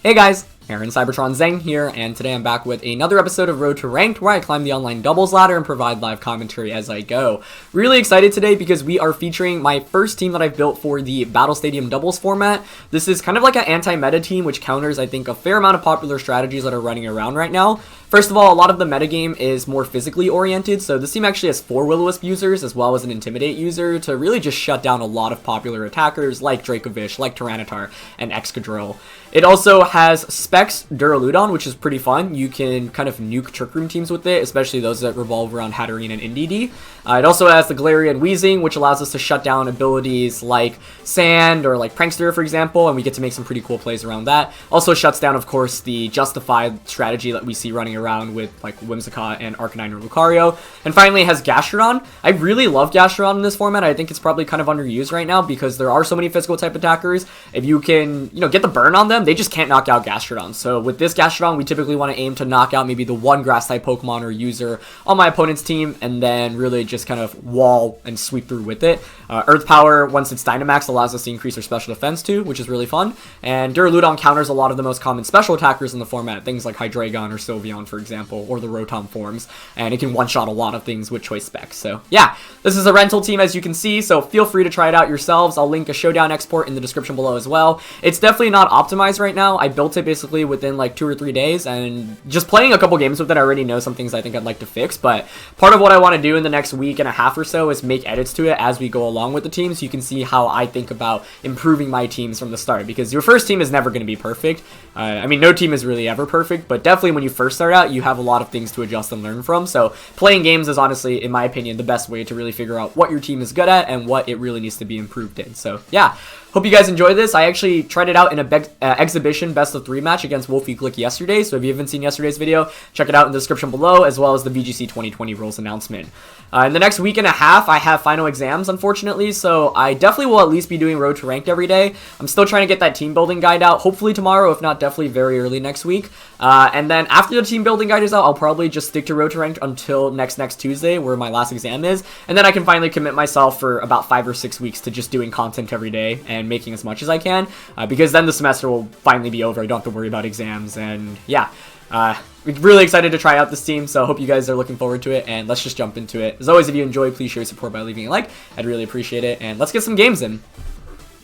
Hey guys, Aaron Cybertron Zeng here, and today I'm back with another episode of Road to Ranked, where I climb the online doubles ladder and provide live commentary as I go. Really excited today because we are featuring my first team that I've built for the Battle Stadium doubles format. This is kind of like an anti-meta team, which counters, I think, a fair amount of popular strategies that are running around right now. First of all, a lot of the metagame is more physically oriented, so this team actually has 4 Will-o-Wisp users as well as an Intimidate user to really just shut down a lot of popular attackers like Dracovish, like Tyranitar, and Excadrill. It also has Specs Duraludon, which is pretty fun. You can kind of nuke Trick Room teams with it, especially those that revolve around Hatterene and Indeedee. It also has the Galarian Weezing, which allows us to shut down abilities like Sand or like Prankster, for example, and we get to make some pretty cool plays around that. Also shuts down, of course, the Justified strategy that we see running around with like Whimsicott and Arcanine or Lucario. And finally, it has Gastrodon. I really love Gastrodon in this format. I think it's probably kind of underused right now because there are so many physical type attackers. If you can, get the burn on them, they just can't knock out Gastrodon. So with this Gastrodon, we typically want to aim to knock out maybe the one grass type Pokemon or user on my opponent's team, and then really just kind of wall and sweep through with it. Earth Power, once it's Dynamax, allows us to increase our special defense too, which is really fun. And Duraludon counters a lot of the most common special attackers in the format, things like Hydreigon or Sylveon, for example, or the Rotom forms, and it can one-shot a lot of things with choice specs. So yeah, this is a rental team, as you can see, so feel free to try it out yourselves. I'll link a Showdown export in the description below as well. It's definitely not optimized right now. I built it basically within like 2 or 3 days, and just playing a couple games with it, I already know some things I think I'd like to fix, but part of what I want to do in the next week and a half or so is make edits to it as we go along with the team, so you can see how I think about improving my teams from the start, because your first team is never going to be perfect. I mean, no team is really ever perfect, but definitely when you first start out, you have a lot of things to adjust and learn from. So playing games is honestly, in my opinion, the best way to really figure out what your team is good at and what it really needs to be improved in. So yeah, hope you guys enjoy this. I actually tried it out in a exhibition best of 3 match against Wolfie Glick yesterday, so if you haven't seen yesterday's video, check it out in the description below, as well as the VGC 2020 rules announcement. In the next week and a half, I have final exams, unfortunately, so I definitely will at least be doing Road to Ranked every day. I'm still trying to get that team building guide out, hopefully tomorrow, if not definitely very early next week. And then after the team building guide is out, I'll probably just stick to Road to Ranked until next Tuesday, where my last exam is, and then I can finally commit myself for about 5 or 6 weeks to just doing content every day and making as much as I can, because then the semester will finally be over. I don't have to worry about exams, and yeah. We're really excited to try out this team, so I hope you guys are looking forward to it, and let's just jump into it. As always, if you enjoy, please show your support by leaving a like. I'd really appreciate it, and let's get some games in.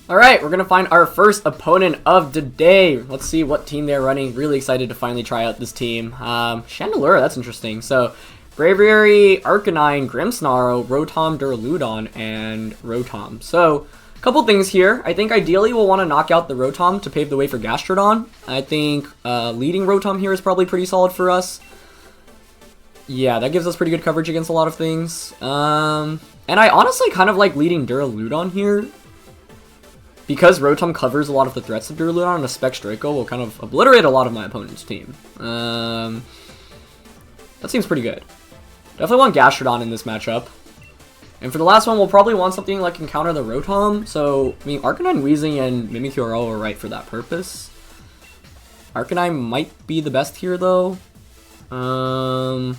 Alright, we're going to find our first opponent of the day. Let's see what team they're running. Really excited to finally try out this team. Chandelure, that's interesting. So, Braviary, Arcanine, Grimmsnarl, Rotom, Duraludon, and Rotom. So, couple things here. I think ideally we'll want to knock out the Rotom to pave the way for Gastrodon. I think leading Rotom here is probably pretty solid for us. Yeah, that gives us pretty good coverage against a lot of things. And I honestly kind of like leading Duraludon here, because Rotom covers a lot of the threats of Duraludon, and a Specs Draco will kind of obliterate a lot of my opponent's team. That seems pretty good. Definitely want Gastrodon in this matchup. And for the last one, we'll probably want something like can counter the Rotom. So, I mean, Arcanine, Weezing, and Mimikyu are all right for that purpose. Arcanine might be the best here, though. Although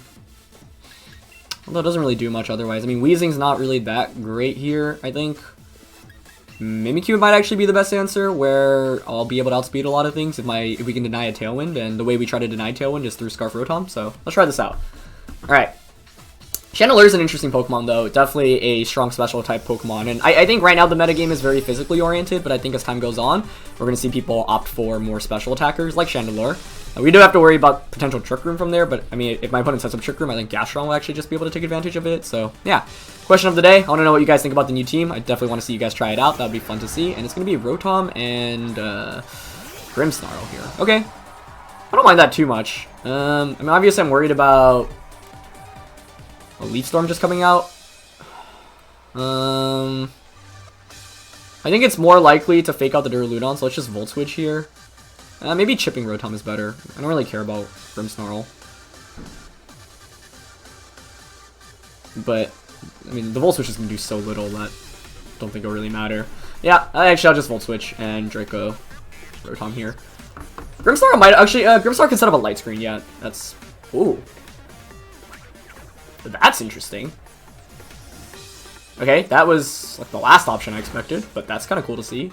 it doesn't really do much otherwise. I mean, Weezing's not really that great here, I think. Mimikyu might actually be the best answer, where I'll be able to outspeed a lot of things if we can deny a Tailwind. And the way we try to deny Tailwind is through Scarf Rotom. So, let's try this out. Alright. Chandelure is an interesting Pokemon, though. Definitely a strong special type Pokemon. And I think right now the metagame is very physically oriented, but I think as time goes on, we're going to see people opt for more special attackers like Chandelure. We do have to worry about potential Trick Room from there, but I mean, if my opponent sets up Trick Room, I think Gastrodon will actually just be able to take advantage of it. So yeah, question of the day. I want to know what you guys think about the new team. I definitely want to see you guys try it out. That would be fun to see. And it's going to be Rotom and Grimmsnarl here. Okay. I don't mind that too much. I mean, obviously I'm worried about a Leaf Storm just coming out. I think it's more likely to fake out the Duraludon, so let's just Volt Switch here. Maybe chipping Rotom is better. I don't really care about Grimmsnarl. But, I mean, the Volt Switch is going to do so little that I don't think it'll really matter. Yeah, actually, I'll just Volt Switch and Draco Rotom here. Grimmsnarl might actually, Grimmsnarl can set up a Light Screen, yeah. That's, ooh. That's interesting. Okay, that was like the last option I expected, but that's kind of cool to see.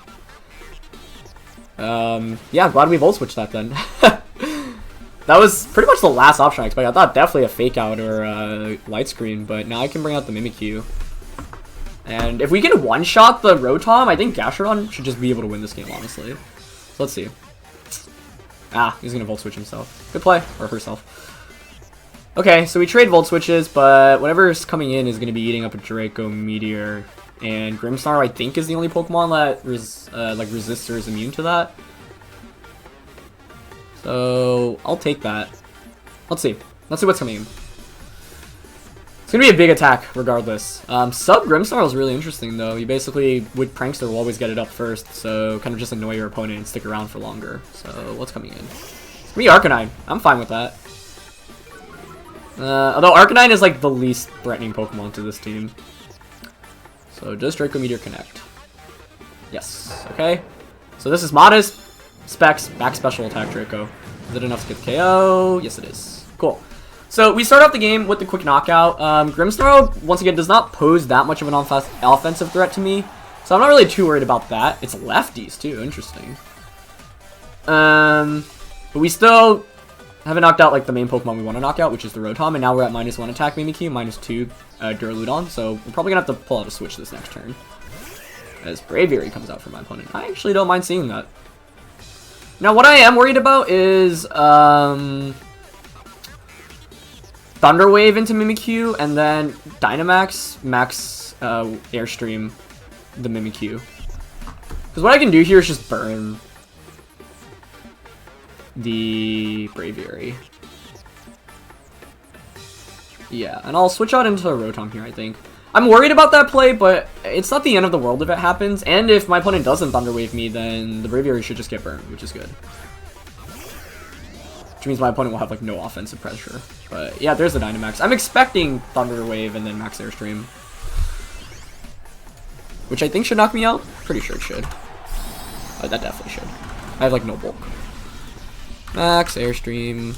Yeah, glad we Volt Switched that then. That was pretty much the last option I expected. I thought definitely a Fake Out or Light Screen, but now I can bring out the Mimikyu. And if we can one-shot the Rotom, I think Gastrodon should just be able to win this game, honestly. So let's see. Ah, he's gonna Volt Switch himself. Good play. Or herself. Okay, so we trade Volt Switches, but whatever's coming in is gonna be eating up a Draco, Meteor, and Grimmsnarl, I think, is the only Pokemon that like resists or is immune to that. So I'll take that. Let's see. Let's see what's coming in. It's gonna be a big attack, regardless. Sub Grimmsnarl is really interesting, though. You basically, with Prankster, will always get it up first, so kind of just annoy your opponent and stick around for longer. So what's coming in? It's gonna be Arcanine. I'm fine with that. Although Arcanine is like the least threatening Pokemon to this team. So does Draco Meteor connect? Yes. Okay. So this is modest. Specs, back special attack Draco. Is it enough to get the KO? Yes, it is. Cool. So we start off the game with the quick knockout. Grimmsnarl, once again, does not pose that much of an offensive threat to me. So I'm not really too worried about that. It's lefties, too. Interesting. But we still haven't knocked out like the main Pokemon we want to knock out, which is the Rotom. And now we're at -1 attack Mimikyu, -2 Duraludon. So we're probably going to have to pull out a switch this next turn. As Braviary comes out for my opponent. I actually don't mind seeing that. Now, what I am worried about is Thunder Wave into Mimikyu, and then Dynamax, Max Airstream the Mimikyu. Because what I can do here is just burn the Braviary. Yeah, and I'll switch out into a Rotom here, I think. I'm worried about that play, but it's not the end of the world if it happens. And if my opponent doesn't Thunder Wave me, then the Braviary should just get burned, which is good. Which means my opponent will have like no offensive pressure. But yeah, there's the Dynamax. I'm expecting Thunder Wave and then Max Airstream, which I think should knock me out. Pretty sure it should. That definitely should. I have like no bulk. Max Airstream.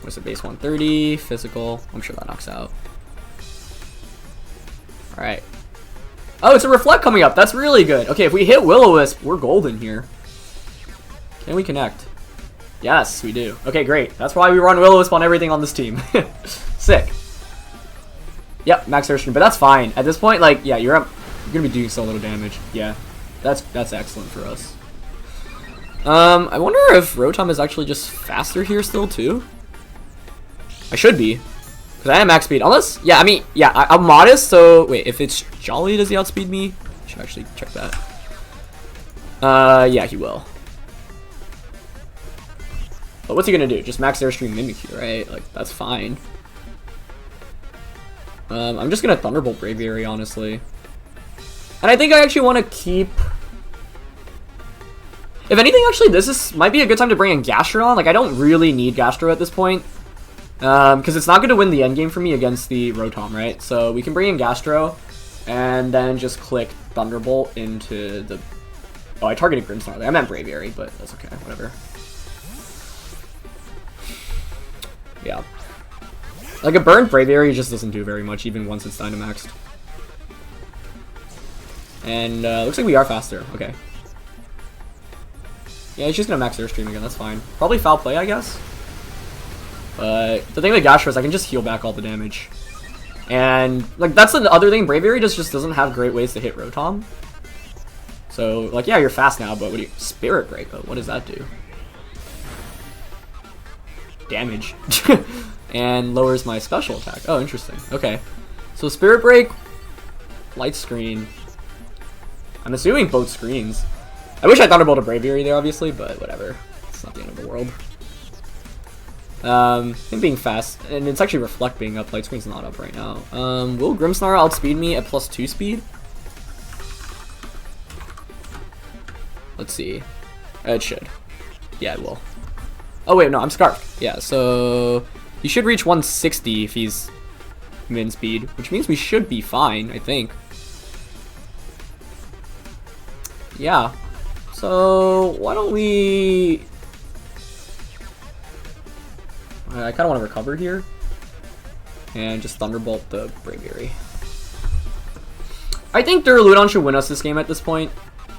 What's it, base 130, physical. I'm sure that knocks out. Alright. Oh, it's a Reflect coming up. That's really good. Okay, if we hit Will-o-Wisp, we're golden here. Can we connect? Yes, we do. Okay, great. That's why we run Will-o-Wisp on everything on this team. Sick. Yep, Max Airstream, but that's fine. At this point, like, yeah, you're gonna be doing so little damage. Yeah, that's excellent for us. I wonder if Rotom is actually just faster here still, too? I should be, because I am max speed. Unless, yeah, I mean, yeah, I'm modest, so, wait, if it's Jolly, does he outspeed me? I should actually check that. Yeah, he will. But what's he gonna do? Just Max Airstream Mimikyu, right? Like, that's fine. I'm just gonna Thunderbolt Braviary, honestly. And I think I actually want to keep... If anything, actually, might be a good time to bring in Gastrodon. Like, I don't really need Gastro at this point. Because it's not going to win the endgame for me against the Rotom, right? So we can bring in Gastro, and then just click Thunderbolt into the... Oh, I targeted Grimmsnarl there. I meant Braviary, but that's okay. Whatever. Yeah. Like, a burned Braviary just doesn't do very much, even once it's Dynamaxed. And, looks like we are faster. Okay. Yeah, he's just gonna Max Airstream again. That's fine. Probably foul play, I guess. But the thing with Gastro is I can just heal back all the damage. And, like, that's the other thing. Braviary just doesn't have great ways to hit Rotom. So, like, yeah, you're fast now, but what do you... Spirit Break, though. What does that do? Damage. And lowers my special attack. Oh, interesting. Okay. So, Spirit Break, Light Screen. I'm assuming both screens. I wish I Thunderbolt a Braviary there, obviously, but whatever. It's not the end of the world. Him being fast, and it's actually Reflect being up. Light Screen's not up right now. Will Grimmsnarl outspeed me at +2 speed? Let's see. It should. Yeah, it will. Oh wait, no, I'm Scarfed. Yeah, so he should reach 160 if he's min speed, which means we should be fine, I think. Yeah. So why don't we... I kind of want to recover here. And just Thunderbolt the Braviary. I think Duraludon should win us this game at this point.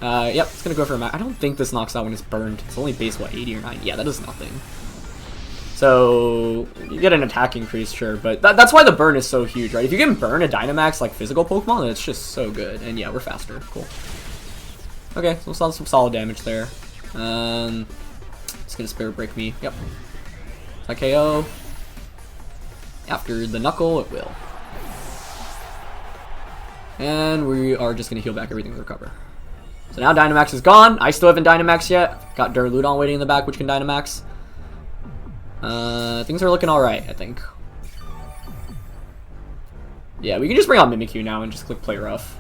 Yep, it's gonna go for a max. I don't think this knocks out when it's burned. It's only base, what, 80 or 90? Yeah, that does nothing. So, you get an attack increase, sure, but that's why the burn is so huge, right? If you can burn a Dynamax, like, physical Pokemon, then it's just so good. And yeah, we're faster. Cool. Okay, so we'll some solid damage there. It's gonna Spirit Break me. Yep. Is that KO? After the Knuckle, it will. And we are just gonna heal back everything with Recover. So now Dynamax is gone. I still haven't Dynamaxed yet. Got Duraludon waiting in the back, which can Dynamax. Things are looking alright, I think. Yeah, we can just bring out Mimikyu now and just click Play Rough.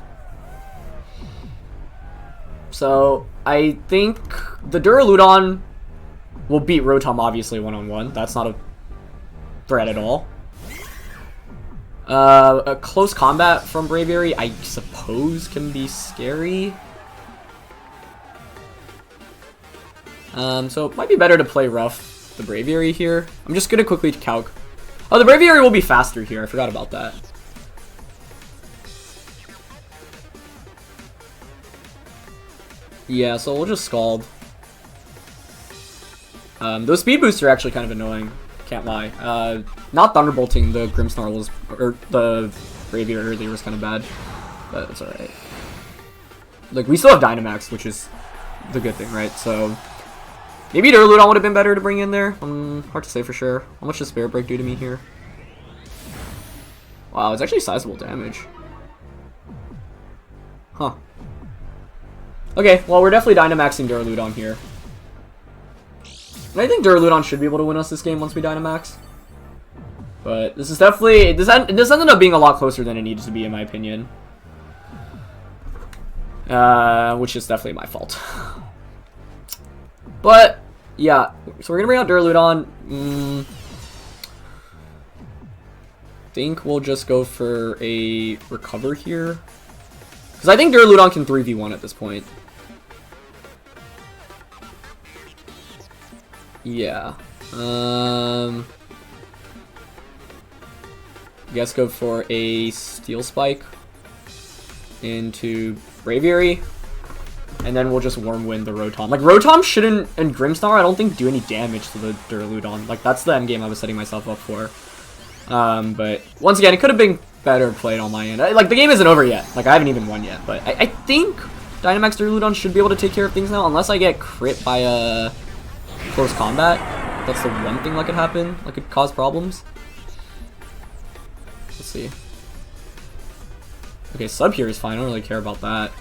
So, I think the Duraludon will beat Rotom, obviously, one-on-one. That's not a threat at all. A close combat from Braviary, I suppose, can be scary. So it might be better to play rough the Braviary here. I'm just gonna quickly calc. Oh, the Braviary will be faster here. I forgot about that. Yeah, so we'll just Scald. Those speed boosts are actually kind of annoying. Can't lie. Not Thunderbolting the Grimmsnarl was, or the Braviary earlier was kind of bad, but it's alright. Like, we still have Dynamax, which is the good thing, right? So, maybe Duraludon would have been better to bring in there. Hard to say for sure. How much does Spirit Break do to me here? Wow, it's actually sizable damage. Huh. Okay, well, we're definitely Dynamaxing Duraludon here. And I think Duraludon should be able to win us this game once we Dynamax. But this is definitely... This ended up being a lot closer than it needed to be, in my opinion. Which is definitely my fault. But, yeah. So we're going to bring out Duraludon. Think we'll just go for a Recover here. Because I think Duraludon can 3v1 at this point. Yeah. I guess go for a Steel Spike into Braviary. And then we'll just Worm Wind the Rotom. Like, Rotom shouldn't, and Grimmsnarl, I don't think do any damage to the Duraludon. Like, that's the endgame I was setting myself up for. But, once again, it could have been better played on my end. Like, the game isn't over yet. Like, I haven't even won yet. But I think Dynamax Duraludon should be able to take care of things now. Unless I get crit by a close combat. That's the one thing that could happen. That could cause problems. Let's see. Okay, Sub here is fine. I don't really care about that.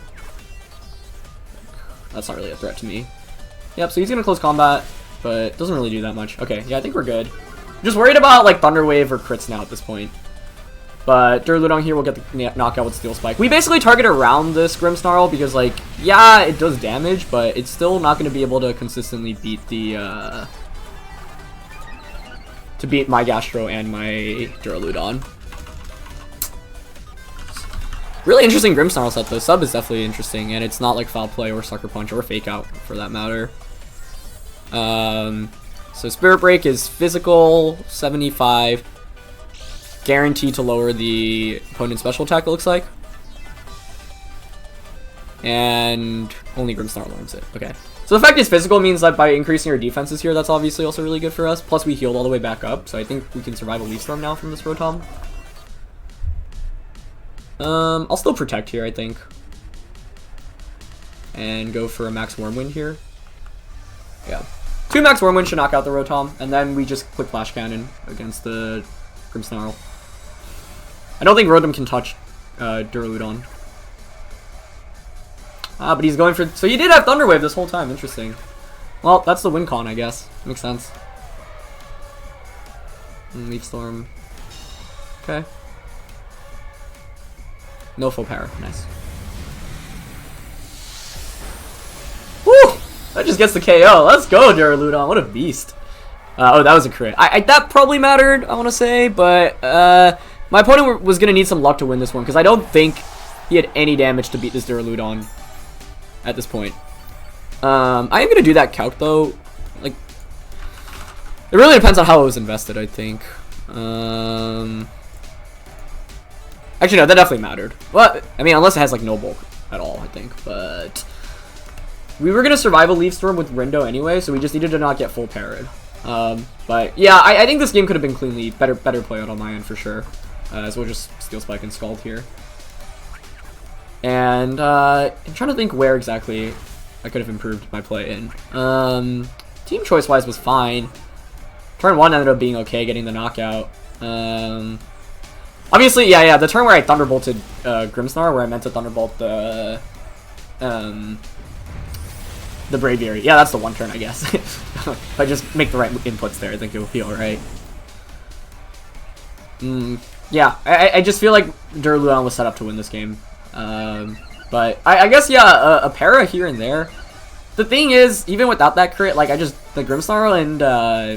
That's not really a threat to me. Yep, so he's gonna close combat, but doesn't really do that much. Okay, yeah, I think we're good. I'm just worried about, like, Thunder Wave or crits now at this point. But Duraludon here will get the knockout with Steel Spike. We basically target around this Grimmsnarl because, like, yeah, it does damage, but it's still not going to be able to consistently beat the, to beat my Gastro and my Duraludon. Really interesting Grimmsnarl set, though. Sub is definitely interesting, and it's not like Foul Play or Sucker Punch or Fake Out, for that matter. So Spirit Break is physical, 75. Guaranteed to lower the opponent's special attack, it looks like. And only Grimmsnarl learns it. Okay. So the fact is physical means that by increasing our defenses here, that's obviously also really good for us. Plus we healed all the way back up, so I think we can survive a Leaf Storm now from this Rotom. I'll still Protect here, I think. And go for a Max Wormwind here. Yeah. 2 Max Wormwind should knock out the Rotom, and then we just click Flash Cannon against the Grimmsnarl. I don't think Rotom can touch Duraludon. Ah, but he's going for... So he did have Thunder Wave this whole time. Interesting. Well, that's the win con, I guess. Makes sense. Leaf Storm. Okay. No full power. Nice. Woo! That just gets the KO. Let's go, Duraludon. What a beast. Oh, that was a crit. That probably mattered, I want to say, but my opponent was going to need some luck to win this one, because I don't think he had any damage to beat this Duraludon at this point. I am going to do that calc, though. Like, it really depends on how it was invested, I think. Actually, no, that definitely mattered. Well, I mean, unless it has, like, no bulk at all, I think, but... We were gonna survive a Leaf Storm with Rindo anyway, so we just needed to not get full parried. But yeah, I think this game could have been cleanly better play out on my end for sure. So we'll just Steel Spike and Scald here. And I'm trying to think where exactly I could have improved my play in. Team choice wise was fine. Turn 1 ended up being okay, getting the knockout. Obviously, yeah, the turn where I Thunderbolted Grimmsnarl, where I meant to Thunderbolt the Braviary. Yeah, that's the one turn, I guess. If I just make the right inputs there, I think it will be alright. Yeah, I just feel like Duraludon was set up to win this game. But I guess, yeah, a para here and there. The thing is, even without that crit, like, the Grimmsnarl and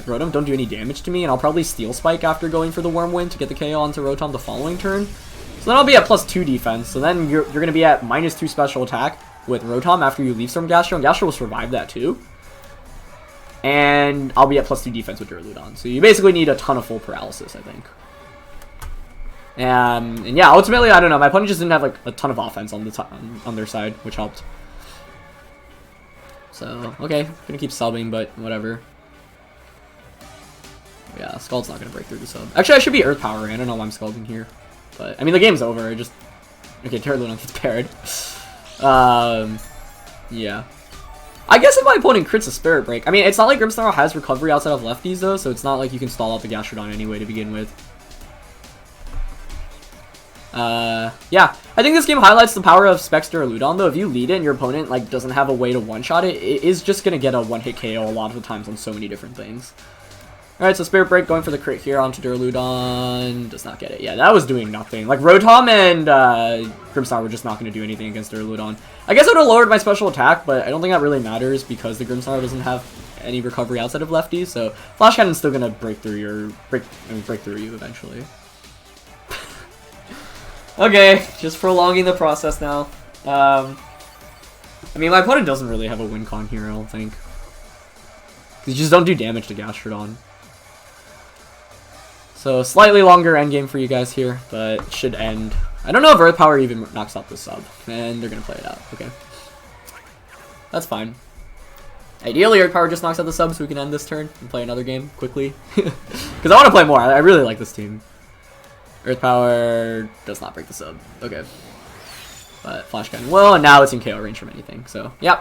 Rotom don't do any damage to me, and I'll probably Steel Spike after going for the Wormwind to get the KO onto Rotom the following turn. So then I'll be at +2 defense, so then you're going to be at -2 special attack with Rotom after you Leaf Storm Gastro, and Gastro will survive that too. And I'll be at +2 defense with Duraludon, so you basically need a ton of full paralysis, I think. And yeah, ultimately, I don't know, my opponent just didn't have like a ton of offense on on their side, which helped. So, okay, gonna keep subbing, but whatever. Yeah, Scald's not gonna break through the sub. Actually, I should be Earth Powering. I don't know why I'm Scalding here. But, I mean, the game's over. Okay, Duraludon gets paired. Yeah. I guess if my opponent crits a Spirit Break, I mean, it's not like Grimmsnarl has recovery outside of lefties, though, so it's not like you can stall out the Gastrodon anyway to begin with. Yeah, I think this game highlights the power of Specs Duraludon, though. If you lead it and your opponent, like, doesn't have a way to one-shot it, it is just gonna get a one-hit KO a lot of the times on so many different things. Alright, so Spirit Break going for the crit here onto Duraludon. Does not get it. Yeah, that was doing nothing. Like, Rotom and Grimmsnarl were just not going to do anything against Duraludon. I guess I would have lowered my special attack, but I don't think that really matters because the Grimmsnarl doesn't have any recovery outside of lefties, so Flash Cannon's still going to break through you eventually. Okay, just prolonging the process now. I mean, my opponent doesn't really have a win con here, I don't think. You just don't do damage to Gastrodon. So, slightly longer endgame for you guys here, but it should end. I don't know if Earth Power even knocks out the sub, and they're going to play it out. Okay. That's fine. Ideally, Earth Power just knocks out the sub so we can end this turn and play another game quickly. Because I want to play more. I really like this team. Earth Power does not break the sub. Okay. But Flash Cannon will, and now it's in KO range from anything. So, yeah.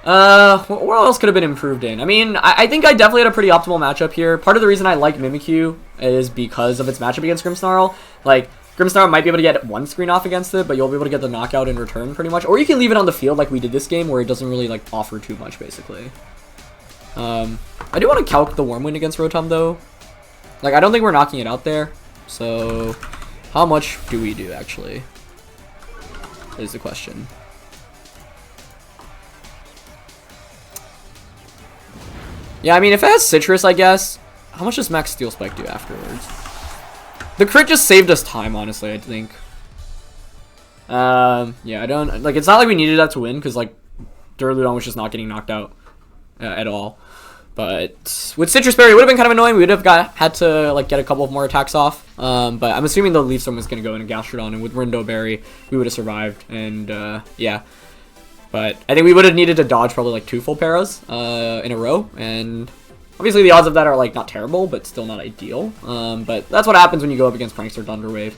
What else could have been improved in? I mean, I think I definitely had a pretty optimal matchup here. Part of the reason I like Mimikyu is because of its matchup against Grimmsnarl. Like, Grimmsnarl might be able to get one screen off against it, but you'll be able to get the knockout in return pretty much. Or you can leave it on the field like we did this game, where it doesn't really, like, offer too much, basically. I do want to calc the Wormwind against Rotom, though. Like, I don't think we're knocking it out there. So, how much do we do, actually? Is the question. Yeah, I mean, if it has Citrus, I guess. How much does Max Steel Spike do afterwards? The crit just saved us time, honestly, I think. Yeah, I don't... Like, it's not like we needed that to win, because, like, Duraludon was just not getting knocked out at all. But with Citrus Berry, it would have been kind of annoying. We would have had to, like, get a couple of more attacks off. But I'm assuming the Leaf Storm was going to go into Gastrodon, and with Rindo Berry, we would have survived. And, yeah. But I think we would have needed to dodge probably like 2 full paras in a row, and obviously the odds of that are like not terrible, but still not ideal. But that's what happens when you go up against Prankster Thunderwave.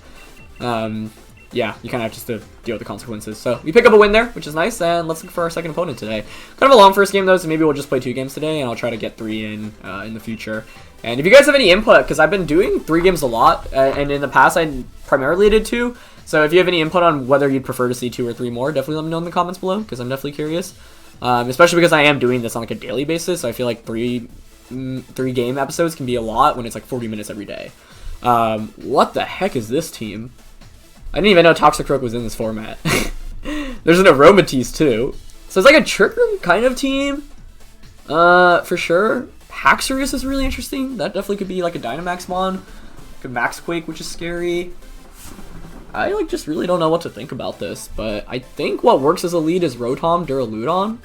Yeah, you kind of have just to deal with the consequences. So we pick up a win there, which is nice, and let's look for our second opponent today. Kind of a long first game though, so maybe we'll just play 2 games today, and I'll try to get 3 in the future. And if you guys have any input, because I've been doing 3 games a lot, and in the past I primarily did 2. So if you have any input on whether you'd prefer to see 2 or 3 more, definitely let me know in the comments below, because I'm definitely curious. Especially because I am doing this on like a daily basis, so I feel like 3 game episodes can be a lot when it's like 40 minutes every day. What the heck is this team? I didn't even know Toxicroak was in this format. There's an Aromatisse too. So it's like a Trick Room kind of team. For sure. Haxorus is really interesting. That definitely could be like a Dynamax mon. Like a Max Quake, which is scary. I like just really don't know what to think about this, but I think what works as a lead is Rotom Duraludon,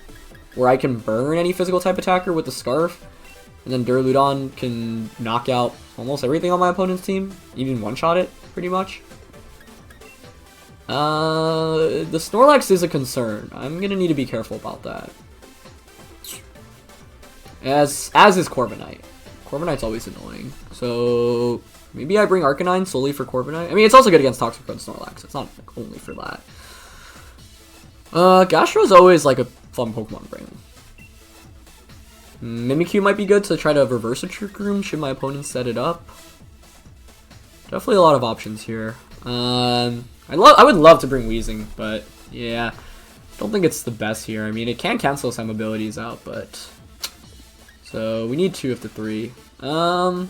where I can burn any physical type attacker with the Scarf, and then Duraludon can knock out almost everything on my opponent's team, even one-shot it, pretty much. The Snorlax is a concern. I'm gonna need to be careful about that. As is Corviknight. Corviknight's always annoying. So maybe I bring Arcanine solely for Corviknight. I mean, it's also good against Toxicroak and Snorlax. It's not like, only for that. Gastro's always like a fun Pokemon to bring. Mimikyu might be good to try to reverse a Trick Room should my opponent set it up. Definitely a lot of options here. I would love to bring Weezing, but yeah, don't think it's the best here. I mean, it can cancel some abilities out, but so we need 2 of the 3. All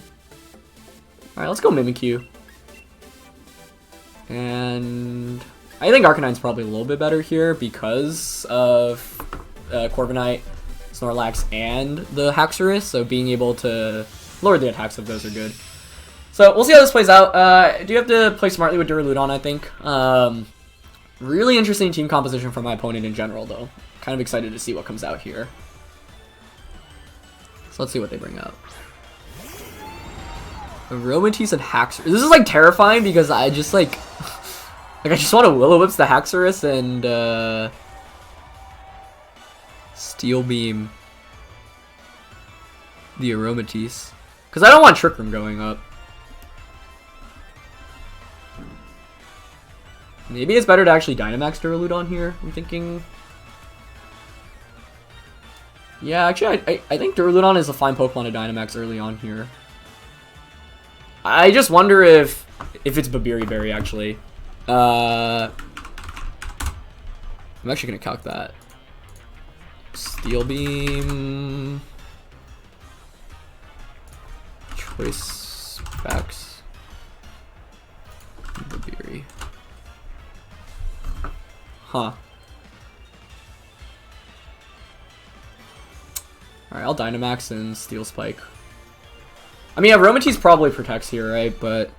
right, let's go Mimikyu. And I think Arcanine's probably a little bit better here because of Corviknight, Snorlax, and the Haxorus. So being able to lower the attacks of those are good. So we'll see how this plays out. I do have to play smartly with Duraludon, I think. Really interesting team composition from my opponent in general, though. Kind of excited to see what comes out here. So let's see what they bring up. Aromatisse and Haxorus. This is like terrifying because I just like I just want to Will-o-Wisp the Haxorus and Steel Beam the Aromatisse. Because I don't want Trick Room going up. Maybe it's better to actually Dynamax Duraludon here, I'm thinking. Yeah, actually, I think Duraludon is a fine Pokemon to Dynamax early on here. I just wonder if it's Babiri actually. I'm actually going to calc that. Steel Beam. Choice Specs. Babiri. Huh. Alright, I'll Dynamax and Steel Spike. I mean, Aromatisse probably protects here, right? But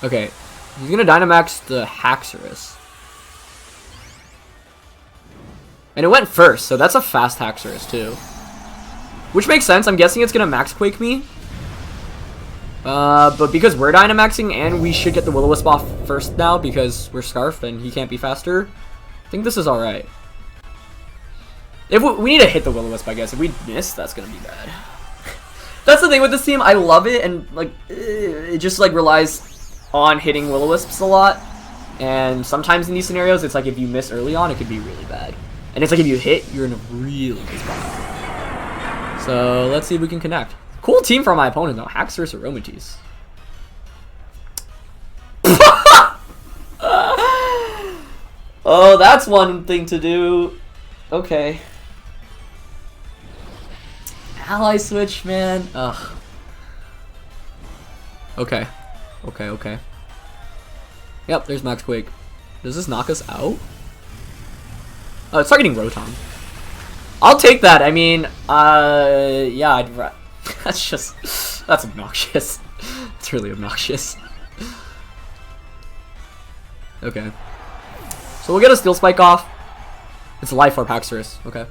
okay. He's gonna Dynamax the Haxorus. And it went first, so that's a fast Haxorus too. Which makes sense. I'm guessing it's gonna Max Quake me. But because we're Dynamaxing and we should get the Will-o-Wisp off first now because we're Scarf and he can't be faster, I think this is alright. If we need to hit the Will-o-Wisp, I guess. If we miss, that's gonna be bad. That's the thing with this team. I love it, and like it just like relies on hitting Will-o-Wisps a lot. And sometimes in these scenarios, it's like if you miss early on, it could be really bad. And it's like if you hit, you're in a really good spot. So let's see if we can connect. Cool team from my opponent, though. Haxorus Aromatisse. Oh, that's one thing to do. Okay. Ally switch, man. Ugh. Okay. Okay. Yep, there's Max Quake. Does this knock us out? Oh, it's targeting Rotom. I'll take that. I mean, yeah, that's obnoxious. It's really obnoxious. Okay. So we'll get a Steel Spike off. It's Life Orb Haxorus. Okay.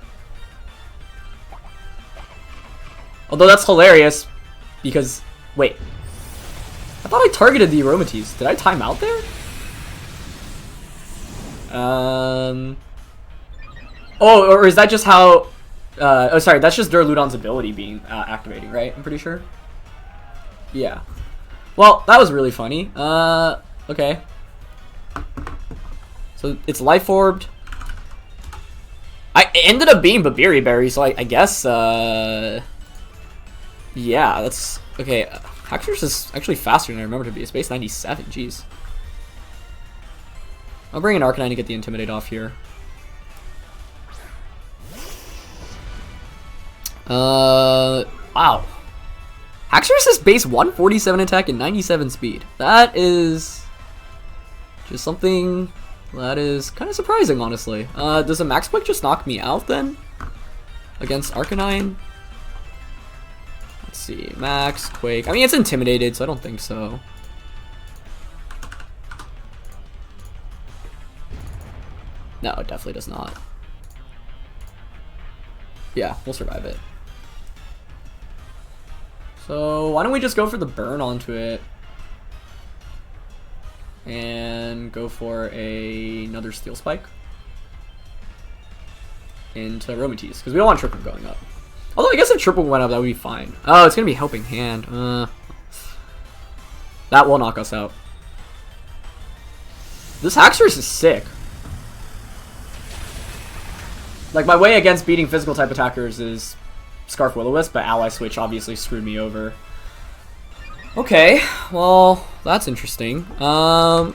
Although that's hilarious, because wait, I thought I targeted the Aromatisse. Did I time out there? Oh, or is that just how? Oh, sorry, that's just Duraludon's ability being activating, right? I'm pretty sure. Yeah. Well, that was really funny. Okay. So it's Life Orbed. It ended up being Babiri, so I guess. Yeah, that's okay. Haxorus is actually faster than I remember to be. It's base 97. Jeez. I'll bring an Arcanine to get the Intimidate off here. Wow. Haxorus is base 147 attack and 97 speed. That is just something that is kind of surprising, honestly. Does a Max Quake just knock me out then? Against Arcanine? Let's see. Max Quake. I mean, it's intimidated, so I don't think so. No, it definitely does not. Yeah, we'll survive it. So why don't we just go for the burn onto it and go for another Steel Spike into Aromatisse because we don't want Trick Room going up. Although I guess if triple went up, that would be fine. Oh, it's gonna be helping hand. That will knock us out. This Haxorus is sick. Like, my way against beating physical type attackers is Scarf Will-o-Wisp, but Ally Switch obviously screwed me over. Okay, well, that's interesting. I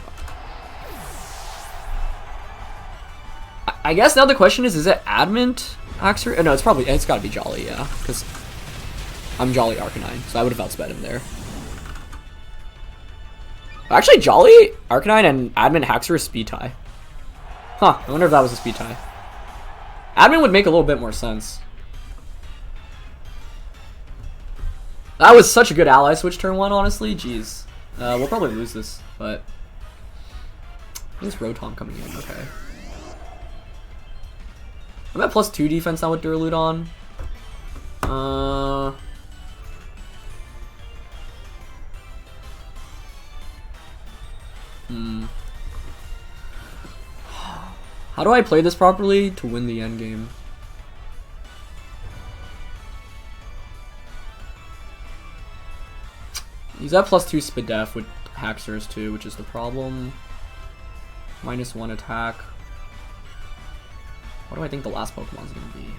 guess now the question is it Adamant Haxorus? No, it's gotta be Jolly, yeah, because I'm Jolly Arcanine, so I would have outsped him there. Actually, Jolly Arcanine and Adamant Haxorus speed tie. Huh, I wonder if that was a speed tie. Adamant would make a little bit more sense. That was such a good ally switch turn 1, honestly. Jeez. We'll probably lose this, but... Where's Rotom coming in? Okay. I'm at +2 defense now with Duraludon. How do I play this properly to win the end game? He's at +2 Spadef with Haxorus too, which is the problem. -1 attack. What do I think the last Pokemon's gonna be?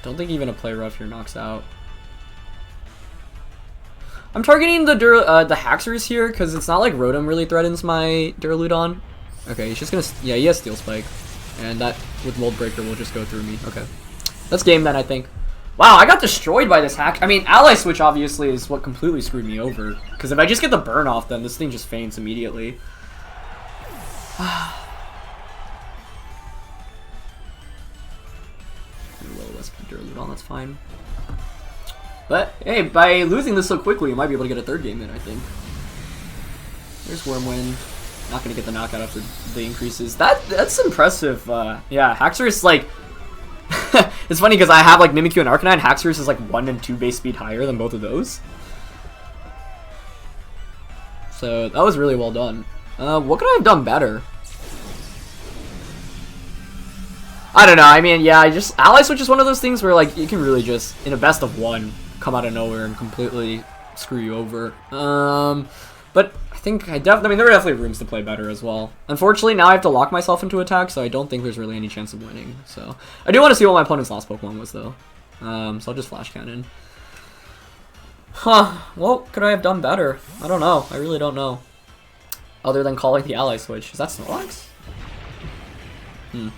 Don't think even a Play Rough here knocks out. I'm targeting the Haxorus here because it's not like Rotom really threatens my Duraludon. Okay, he's just gonna, yeah, he has Steel Spike, and that with Mold Breaker will just go through me. Okay, that's game then, I think. Wow, I got destroyed by this hack. I mean, Ally Switch obviously is what completely screwed me over. Because if I just get the burn off, then this thing just faints immediately. Will-o-Wisp Duraludon, that's fine. But, hey, by losing this so quickly, you might be able to get a third game in, I think. There's Wormwind. Not going to get the knockout after the increases. That's impressive. Yeah, Haxorus, like... It's funny because I have like Mimikyu and Arcanine. Haxorus is like 1 and 2 base speed higher than both of those. So that was really well done. What could I have done better? I don't know. I mean, yeah, Ally Switch is one of those things where like you can really just, in a best of 1, come out of nowhere and completely screw you over. But I think I mean, there were definitely rooms to play better as well. Unfortunately, now I have to lock myself into attack, so I don't think there's really any chance of winning. So I do want to see what my opponent's last Pokemon was, though. So I'll just Flash Cannon. Huh. Well, could I have done better? I don't know. I really don't know. Other than calling the Ally Switch. Is that Snorlax? Yeah,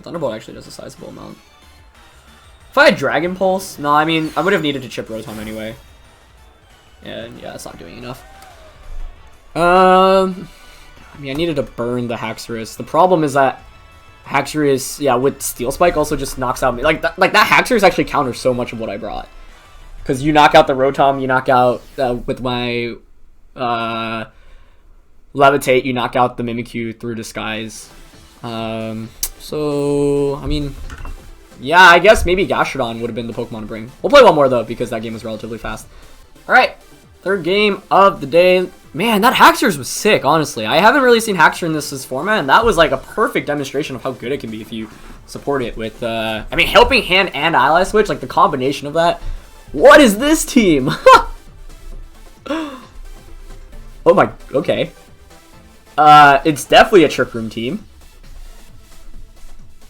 Thunderbolt actually does a sizable amount. If I had Dragon Pulse, no, I mean, I would have needed to chip Rotom anyway. And yeah, it's not doing enough. I mean, I needed to burn the Haxorus. The problem is that Haxorus, yeah, with Steel Spike also just knocks out me. Like that Haxorus actually counters so much of what I brought. Because you knock out the Rotom, you knock out, with my Levitate, you knock out the Mimikyu through Disguise. So, I mean... Yeah, I guess maybe Gastrodon would have been the Pokemon to bring. We'll play one more, though, because that game was relatively fast. Alright, third game of the day. Man, that Haxorus was sick, honestly. I haven't really seen Haxorus in this format, and that was like a perfect demonstration of how good it can be if you support it with, I mean, Helping Hand and Ally Switch, like the combination of that. What is this team? Oh my, okay. It's definitely a Trick Room team.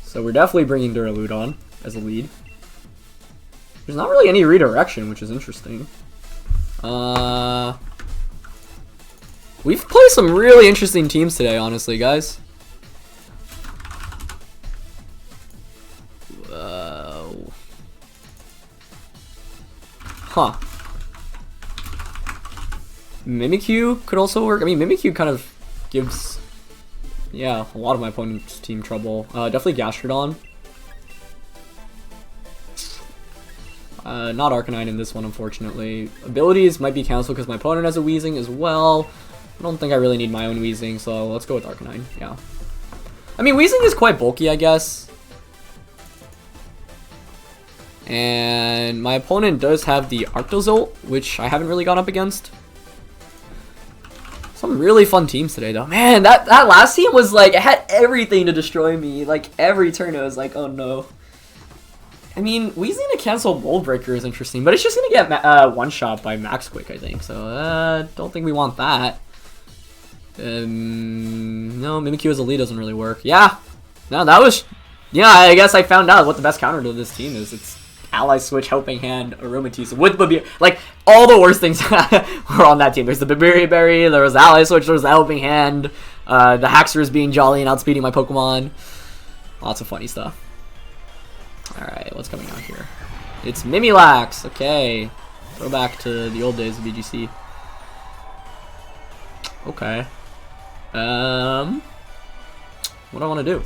So we're definitely bringing Duraludon as a lead. There's not really any redirection, which is interesting. We've played some really interesting teams today, honestly, guys. Huh. Mimikyu could also work. I mean, Mimikyu kind of gives... Yeah, a lot of my opponent's team trouble. Definitely Gastrodon. Not Arcanine in this one, unfortunately. Abilities might be canceled because my opponent has a Weezing as well. I don't think I really need my own Weezing, so let's go with Arcanine. Yeah. I mean, Weezing is quite bulky, I guess. And my opponent does have the Arctozolt, which I haven't really gone up against. Some really fun teams today, though. Man, that last team was like, it had everything to destroy me. Like, every turn it was like, oh no. I mean, Weezing to cancel Mold Breaker is interesting, but it's just going to get one-shot by Max Quick, I think. So, don't think we want that. No, Mimikyu as a lead doesn't really work. Yeah. No, that was... Yeah, I guess I found out what the best counter to this team is. It's Ally Switch, Helping Hand, Aromatisse with Babiri. Like, all the worst things were on that team. There's the Babiri Berry, there was the Ally Switch, there was the Helping Hand, the Haxor is being jolly and outspeeding my Pokemon. Lots of funny stuff. Alright, what's coming out here? It's Mimilax. Okay. Go back to the old days of BGC. Okay. What do I want to do?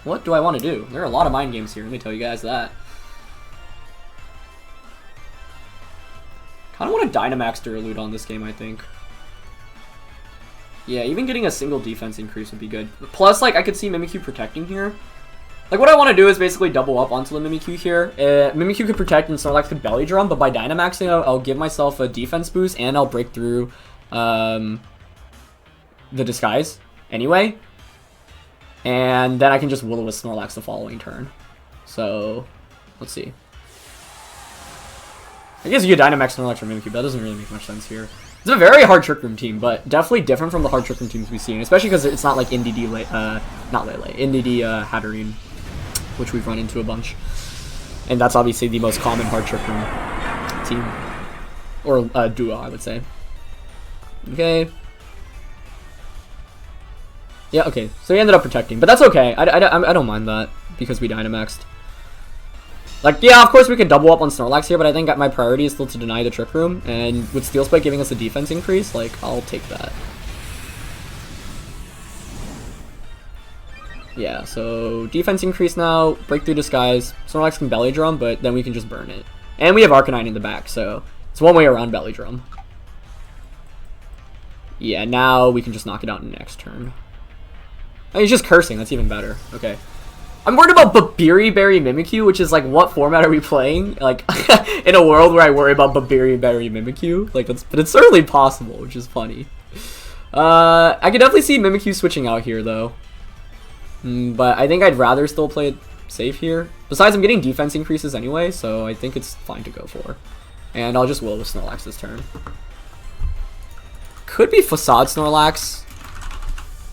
What do I want to do? There are a lot of mind games here, let me tell you guys that. Kind of want to Dynamax Duraludon this game, I think. Yeah, even getting a single defense increase would be good. Plus, like, I could see Mimikyu protecting here. Like, what I want to do is basically double up onto the Mimikyu here. Mimikyu could protect and Snorlax could Belly Drum, but by Dynamaxing, I'll give myself a defense boost and I'll break through the Disguise anyway. And then I can just Will-o-Wisp Snorlax the following turn. So, let's see. I guess you could Dynamax Snorlax for Mimikyu, but that doesn't really make much sense here. It's a very hard Trick Room team, but definitely different from the hard Trick Room teams we've seen, especially because it's not like NDD, not Lele, NDD Hatterene, which we've run into a bunch. And that's obviously the most common hard Trick Room team. Or duo, I would say. Okay. Yeah, okay. So he ended up protecting, but that's okay. I don't mind that because we Dynamaxed. Like, yeah, of course we could double up on Snorlax here, but I think my priority is still to deny the Trick Room. And with Steel Spike giving us a defense increase, like, I'll take that. Yeah, so defense increase now, Breakthrough Disguise. Snorlax can Belly Drum, but then we can just burn it. And we have Arcanine in the back, so it's one way around Belly Drum. Yeah, now we can just knock it out in the next turn. I mean, he's just cursing, that's even better. Okay. I'm worried about Babiri Berry Mimikyu, which is like, what format are we playing? Like, in a world where I worry about Babiri Berry Mimikyu? Like, but it's certainly possible, which is funny. I can definitely see Mimikyu switching out here, though. But I think I'd rather still play it safe here. Besides, I'm getting defense increases anyway, so I think it's fine to go for. And I'll just Will-o-Wisp Snorlax this turn. Could be Facade Snorlax,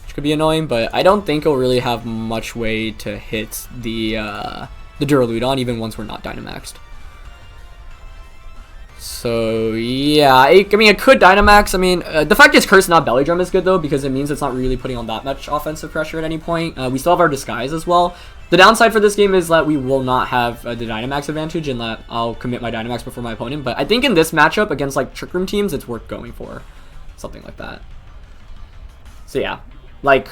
which could be annoying, but I don't think it'll really have much way to hit the Duraludon, even once we're not Dynamaxed. So, yeah, I mean, it could Dynamax. I mean, the fact it's Curse, not Belly Drum is good, though, because it means it's not really putting on that much offensive pressure at any point. We still have our Disguise as well. The downside for this game is that we will not have the Dynamax advantage, and that I'll commit my Dynamax before my opponent. But I think in this matchup against, like, Trick Room teams, it's worth going for. Something like that. So, yeah. Like,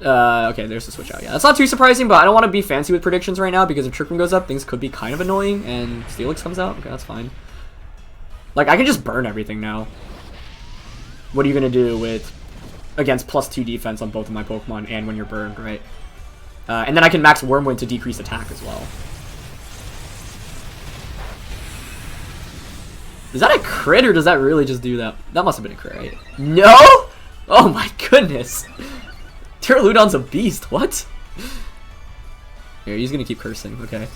okay, there's the switch out. Yeah, that's not too surprising, but I don't want to be fancy with predictions right now, because if Trick Room goes up, things could be kind of annoying, and Steelix comes out. Okay, that's fine. Like, I can just burn everything now. What are you going to do with against +2 defense on both of my Pokemon and when you're burned, right? And then I can max Wormwind to decrease attack as well. Is that a crit, or does that really just do that? That must have been a crit, right? No? Oh my goodness. Duraludon's a beast. What? Here, he's going to keep cursing. Okay.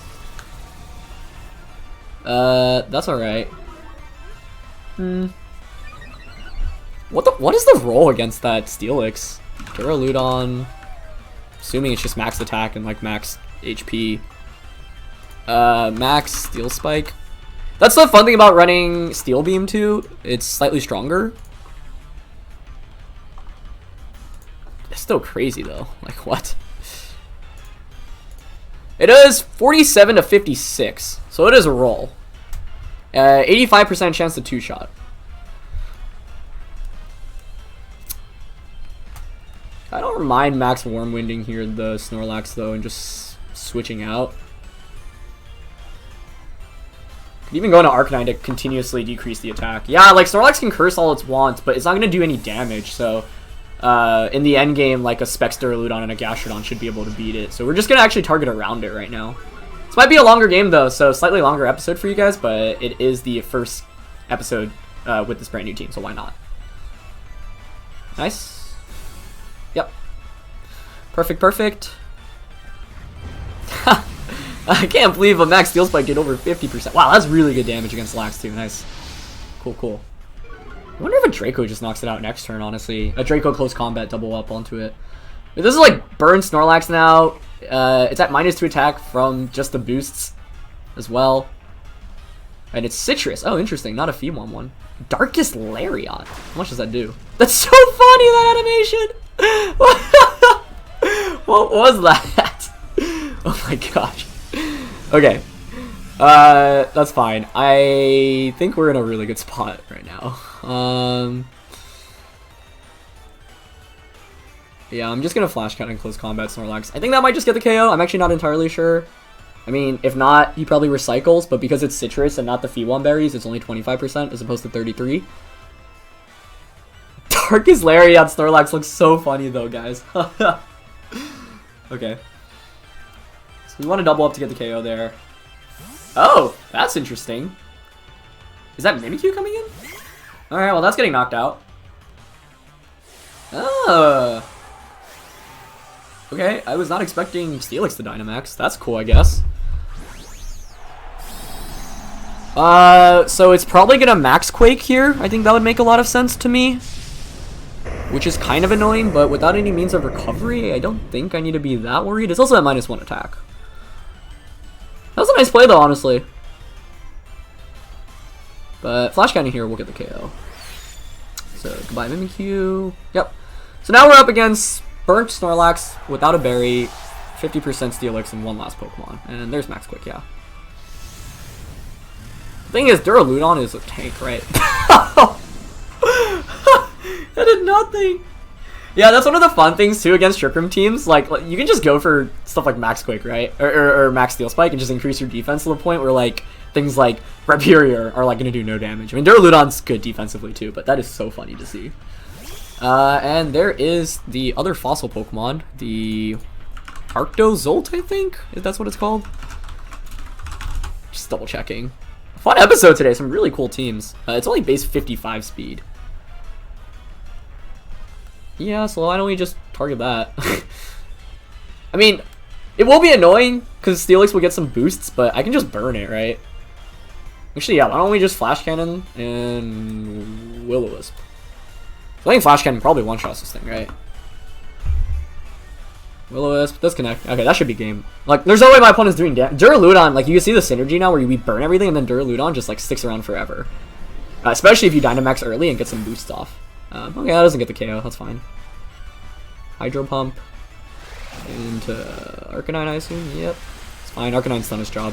That's alright. What is the roll against that Steelix? Duraludon. Assuming it's just max attack and like max HP. Max Steel Spike. That's the fun thing about running Steel Beam too. It's slightly stronger. It's still crazy though. Like what? It is 47 to 56. So it is a roll. 85% chance to 2-shot. I don't mind max Wormwinding here, the Snorlax, though, and just switching out. Could even go into Arcanine to continuously decrease the attack. Yeah, like, Snorlax can curse all it wants, but it's not going to do any damage, so in the end game, like, a Specs Duraludon and a Gastrodon should be able to beat it. So we're just going to actually target around it right now. This might be a longer game, though, so slightly longer episode for you guys, but it is the first episode with this brand new team, so why not? Nice. Yep. Perfect, perfect. I can't believe a max Steel Spike did over 50%. Wow, that's really good damage against Lax too. Nice. Cool, cool. I wonder if a Draco just knocks it out next turn, honestly. A Draco close combat double up onto it. But this is like burn Snorlax now. It's at -2 attack from just the boosts as well. And it's Citrus. Oh, interesting. Not a Feebomb one. Darkest Lariat. How much does that do? That's so funny, that animation! What was that? Oh my gosh. Okay. That's fine. I think we're in a really good spot right now. Yeah, I'm just gonna Flash Cut and close combat Snorlax. I think that might just get the KO. I'm actually not entirely sure. I mean, if not, he probably recycles, but because it's Citrus and not the Feebomb berries, it's only 25% as opposed to 33%. Darkest Lariat Snorlax looks so funny though, guys. Okay. So we want to double up to get the KO there. Oh, that's interesting. Is that Mimikyu coming in? Alright, well that's getting knocked out. Oh. Okay, I was not expecting Steelix to Dynamax. That's cool, I guess. So it's probably gonna Max Quake here. I think that would make a lot of sense to me. Which is kind of annoying, but without any means of recovery, I don't think I need to be that worried. It's also at -1 attack. That was a nice play though, honestly. But Flash Cannon here will get the KO. So goodbye Mimikyu. Yep. So now we're up against Burnt Snorlax without a berry, 50% Steelix, and one last Pokemon. And there's Max Quick, yeah. The thing is, Duraludon is a tank, right? That did nothing. Yeah, that's one of the fun things too against Trick Room teams. Like you can just go for stuff like Max Quake, right? Or Max Steel Spike and just increase your defense to the point where like things like Rhyperior are like gonna do no damage. I mean, Duraludon's good defensively too, but that is so funny to see. And there is the other fossil Pokemon, the Arctozolt, I think? If that's what it's called. Just double checking. Fun episode today, some really cool teams. It's only base 55 speed. Yeah, so why don't we just target that? I mean, it will be annoying because Steelix will get some boosts, but I can just burn it, right? Actually, yeah, why don't we just Flash Cannon and Will-o-Wisp? I think Flash Cannon probably one-shots this thing, right? Will-o-Wisp, disconnect. Okay, that should be game. Like, there's no way my opponent's doing damage. Duraludon, like, you can see the synergy now where we burn everything and then Duraludon just, like, sticks around forever. Especially if you Dynamax early and get some boosts off. Okay, that doesn't get the KO, that's fine. Hydro Pump. Into Arcanine, I assume? Yep. It's fine, Arcanine's done his job.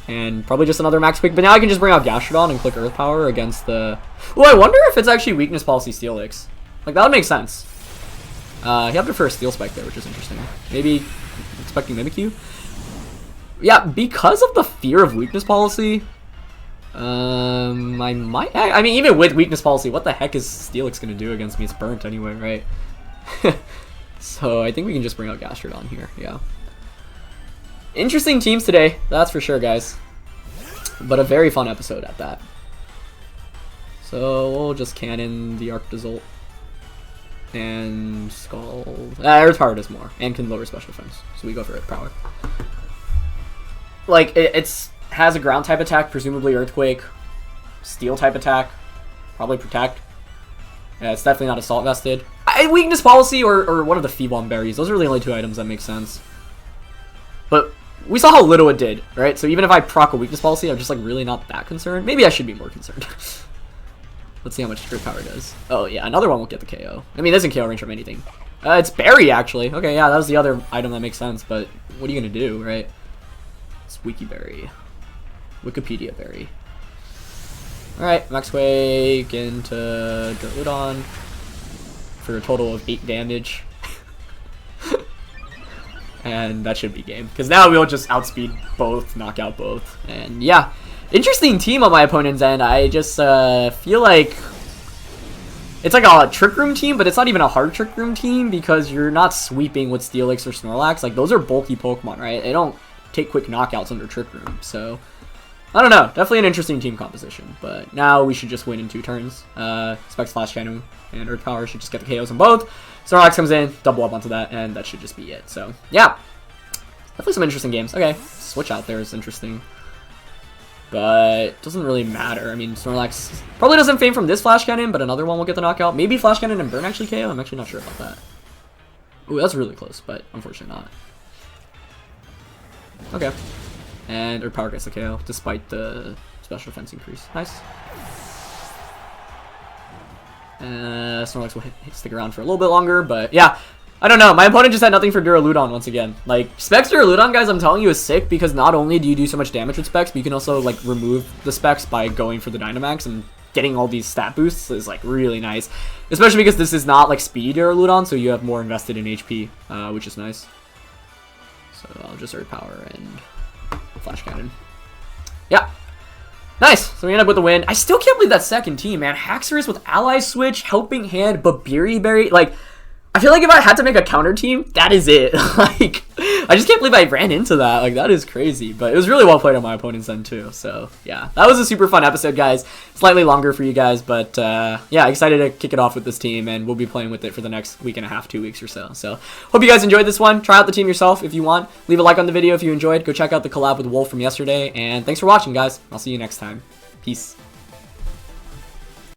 And probably just another Max Quick, but now I can just bring out Gastrodon and click Earth Power against the... Oh, I wonder if it's actually Weakness Policy Steelix. Like, that would make sense. He opted for a Steel Spike there, which is interesting. Maybe expecting Mimikyu? Yeah, because of the fear of Weakness Policy... I might... I mean, even with Weakness Policy, what the heck is Steelix gonna do against me? It's burnt anyway, right? So, I think we can just bring out Gastrodon here, yeah. Interesting teams today, that's for sure, guys. But a very fun episode at that. So, we'll just cannon the Arctozolt. And Scald... Earth Power does more, and can lower special defense. So we go for Earth Power. Like, it's... has a ground type attack, presumably Earthquake. Steel type attack, probably Protect. Yeah, it's definitely not Assault Vested. Weakness Policy or one of the Feebomb berries. Those are the only two items that make sense. But we saw how little it did, right? So even if I proc a Weakness Policy, I'm just like really not that concerned. Maybe I should be more concerned. Let's see how much Earth Power does. Oh yeah, another one will get the KO. I mean, it doesn't KO range from anything. It's Berry actually. Okay, yeah, that was the other item that makes sense. But what are you gonna do, right? It's Wiki Berry. Wikipedia Berry. Alright, Max Quake into Duraludon for a total of 8 damage. And that should be game. Because now we'll just outspeed both, knock out both. And yeah, interesting team on my opponent's end. I just feel like it's like a Trick Room team, but it's not even a hard Trick Room team because you're not sweeping with Steelix or Snorlax. Like, those are bulky Pokemon, right? They don't take quick knockouts under Trick Room, so... I don't know. Definitely an interesting team composition. But now we should just win in 2 turns. Specs Flash Cannon and Earth Power should just get the KOs on both. Snorlax comes in, double up onto that, and that should just be it. So, yeah. Definitely some interesting games. Okay, switch out there is interesting. But doesn't really matter. I mean, Snorlax probably doesn't fame from this Flash Cannon, but another one will get the knockout. Maybe Flash Cannon and Burn actually KO? I'm actually not sure about that. Ooh, that's really close, but unfortunately not. Okay. And Earth Power gets the KO, despite the special defense increase. Nice. Snorlax will stick around for a little bit longer, but yeah. I don't know. My opponent just had nothing for Duraludon once again. Like, Specs Duraludon, guys, I'm telling you, is sick because not only do you do so much damage with Specs, but you can also, like, remove the Specs by going for the Dynamax, and getting all these stat boosts is, like, really nice. Especially because this is not, like, speedy Duraludon, so you have more invested in HP, which is nice. So I'll just Earth Power and Flash Cannon. Yeah. Nice. So we end up with the win. I still can't believe that second team, man. Haxorus with Ally Switch, Helping Hand, Babiri Berry. Like, I feel like if I had to make a counter team, that is it. Like, I just can't believe I ran into that. Like, that is crazy. But it was really well played on my opponent's end, too. So, yeah. That was a super fun episode, guys. Slightly longer for you guys. But, yeah, excited to kick it off with this team. And we'll be playing with it for the next week and a half, 2 weeks or so. So, hope you guys enjoyed this one. Try out the team yourself if you want. Leave a like on the video if you enjoyed. Go check out the collab with Wolf from yesterday. And thanks for watching, guys. I'll see you next time. Peace.